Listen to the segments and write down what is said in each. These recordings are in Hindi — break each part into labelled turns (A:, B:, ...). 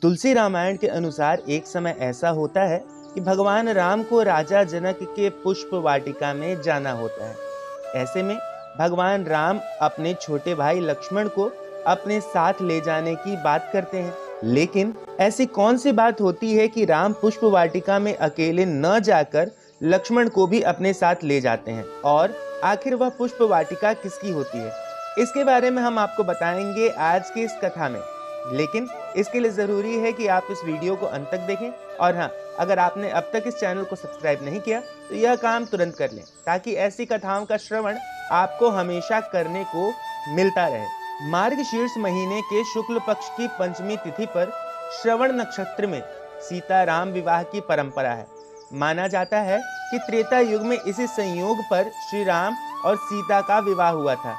A: तुलसी रामायण के अनुसार एक समय ऐसा होता है कि भगवान राम को राजा जनक के पुष्प वाटिका में जाना होता है। ऐसे में भगवान राम अपने छोटे भाई लक्ष्मण को अपने साथ ले जाने की बात करते हैं। लेकिन ऐसी कौन सी बात होती है कि राम पुष्प वाटिका में अकेले न जाकर लक्ष्मण को भी अपने साथ ले जाते हैं, और आखिर वह पुष्प वाटिका किसकी होती है, इसके बारे में हम आपको बताएंगे आज की इस कथा में। लेकिन इसके लिए ज़रूरी है कि आप इस वीडियो को अंत तक देखें, और हाँ, अगर आपने अब तक इस चैनल को सब्सक्राइब नहीं किया तो यह काम तुरंत कर लें, ताकि ऐसी कथाओं का श्रवण आपको हमेशा करने को मिलता रहे। मार्गशीर्ष महीने के शुक्ल पक्ष की पंचमी तिथि पर श्रवण नक्षत्र में सीता राम विवाह की परंपरा है। माना जाता है कि त्रेता युग में इसी संयोग पर श्री राम और सीता का विवाह हुआ था।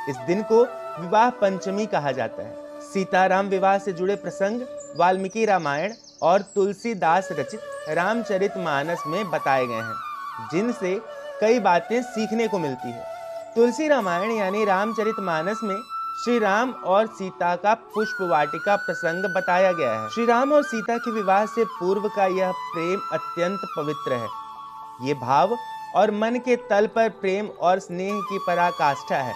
A: इस दिन को विवाह पंचमी कहा जाता है। सीताराम विवाह से जुड़े प्रसंग वाल्मीकि रामायण और तुलसीदास रचित रामचरितमानस में बताए गए हैं, जिनसे कई बातें सीखने को मिलती है। तुलसी रामायण यानी रामचरितमानस में श्री राम और सीता का पुष्प वाटिका प्रसंग बताया गया है। श्री राम और सीता के विवाह से पूर्व का यह प्रेम अत्यंत पवित्र है। ये भाव और मन के तल पर प्रेम और स्नेह की पराकाष्ठा है।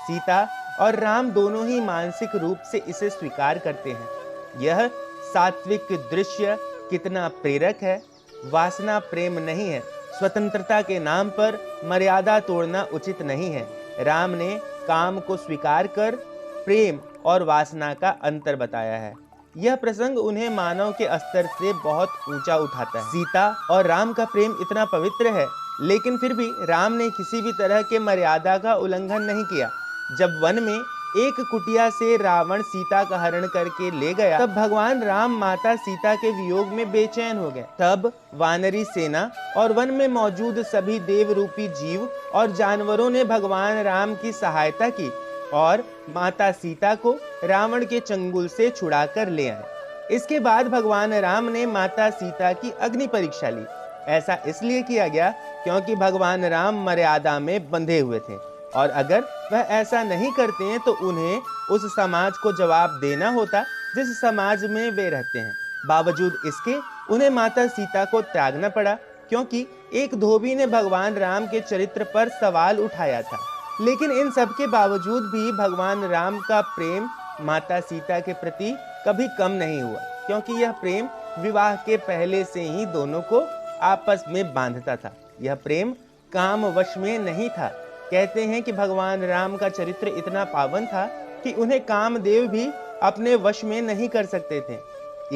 A: सीता और राम दोनों ही मानसिक रूप से इसे स्वीकार करते हैं। यह सात्विक दृश्य कितना प्रेरक है। वासना प्रेम नहीं है। स्वतंत्रता के नाम पर मर्यादा तोड़ना उचित नहीं है। राम ने काम को स्वीकार कर प्रेम और वासना का अंतर बताया है। यह प्रसंग उन्हें मानव के स्तर से बहुत ऊंचा उठाता है। सीता और राम का प्रेम इतना पवित्र है, लेकिन फिर भी राम ने किसी भी तरह के मर्यादा का उल्लंघन नहीं किया। जब वन में एक कुटिया से रावण सीता का हरण करके ले गया, तब भगवान राम माता सीता के वियोग में बेचैन हो गए। तब वानरी सेना और वन में मौजूद सभी देव रूपी जीव और जानवरों ने भगवान राम की सहायता की और माता सीता को रावण के चंगुल से छुड़ाकर ले आए। इसके बाद भगवान राम ने माता सीता की अग्नि परीक्षा ली। ऐसा इसलिए किया गया क्योंकि भगवान राम मर्यादा में बंधे हुए थे, और अगर वह ऐसा नहीं करते हैं तो उन्हें उस समाज को जवाब देना होता जिस समाज में वे रहते हैं। बावजूद इसके उन्हें माता सीता को त्यागना पड़ा, क्योंकि एक धोबी ने भगवान राम के चरित्र पर सवाल उठाया था। लेकिन इन सब के बावजूद भी भगवान राम का प्रेम माता सीता के प्रति कभी कम नहीं हुआ, क्योंकि यह प्रेम विवाह के पहले से ही दोनों को आपस में बांधता था। यह प्रेम काम वश में नहीं था। कहते हैं कि भगवान राम का चरित्र इतना पावन था कि उन्हें कामदेव भी अपने वश में नहीं कर सकते थे।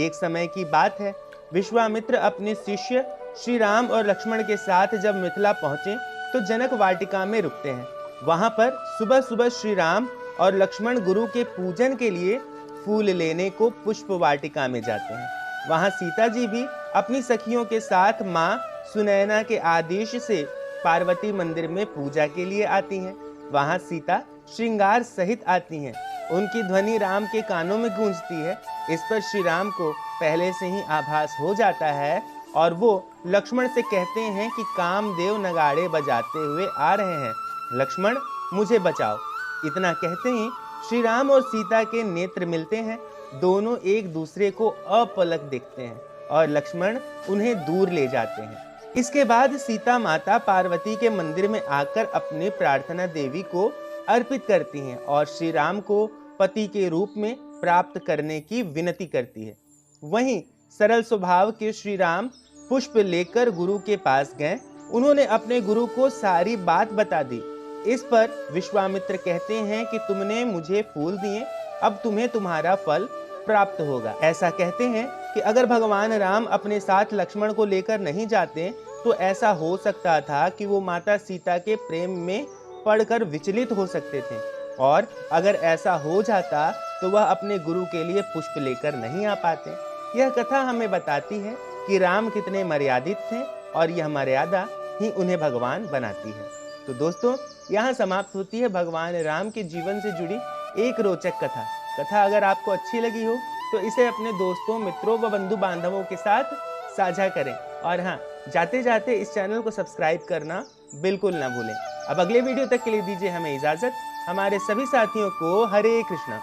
A: एक समय की बात है, विश्वामित्र अपने शिष्य श्री राम और लक्ष्मण के साथ जब मिथिला पहुंचे तो जनक वाटिका में रुकते हैं। वहां पर सुबह सुबह श्री राम और लक्ष्मण गुरु के पूजन के लिए फूल लेने को पुष्प वाटिका में जाते हैं। वहां सीता जी भी अपनी सखियों के साथ माँ सुनैना के आदेश से पार्वती मंदिर में पूजा के लिए आती हैं। वहां सीता श्रृंगार सहित आती हैं। उनकी ध्वनि राम के कानों में गूंजती है। इस पर श्री राम को पहले से ही आभास हो जाता है और वो लक्ष्मण से कहते हैं कि कामदेव नगाड़े बजाते हुए आ रहे हैं, लक्ष्मण मुझे बचाओ। इतना कहते ही श्री राम और सीता के नेत्र मिलते हैं। दोनों एक दूसरे को अपलक देखते हैं और लक्ष्मण उन्हें दूर ले जाते हैं। इसके बाद सीता माता पार्वती के मंदिर में आकर अपने प्रार्थना देवी को अर्पित करती हैं और श्री राम को पति के रूप में प्राप्त करने की विनती करती है। वहीं सरल स्वभाव के श्री राम पुष्प लेकर गुरु के पास गए। उन्होंने अपने गुरु को सारी बात बता दी। इस पर विश्वामित्र कहते हैं कि तुमने मुझे फूल दिए, अब तुम्हें तुम्हारा फल प्राप्त होगा। ऐसा कहते हैं कि अगर भगवान राम अपने साथ लक्ष्मण को लेकर नहीं जाते तो ऐसा हो सकता था कि वो माता सीता के प्रेम में पड़कर विचलित हो सकते थे, और अगर ऐसा हो जाता तो वह अपने गुरु के लिए पुष्प लेकर नहीं आ पाते। यह कथा हमें बताती है कि राम कितने मर्यादित थे और यह मर्यादा ही उन्हें भगवान बनाती है। तो दोस्तों, यहाँ समाप्त होती है भगवान राम के जीवन से जुड़ी एक रोचक कथा। अगर आपको अच्छी लगी हो तो इसे अपने दोस्तों, मित्रों व बंधु बांधवों के साथ साझा करें, और हाँ, जाते जाते इस चैनल को सब्सक्राइब करना बिल्कुल ना भूलें। अब अगले वीडियो तक के लिए दीजिए हमें इजाजत। हमारे सभी साथियों को हरे कृष्णा।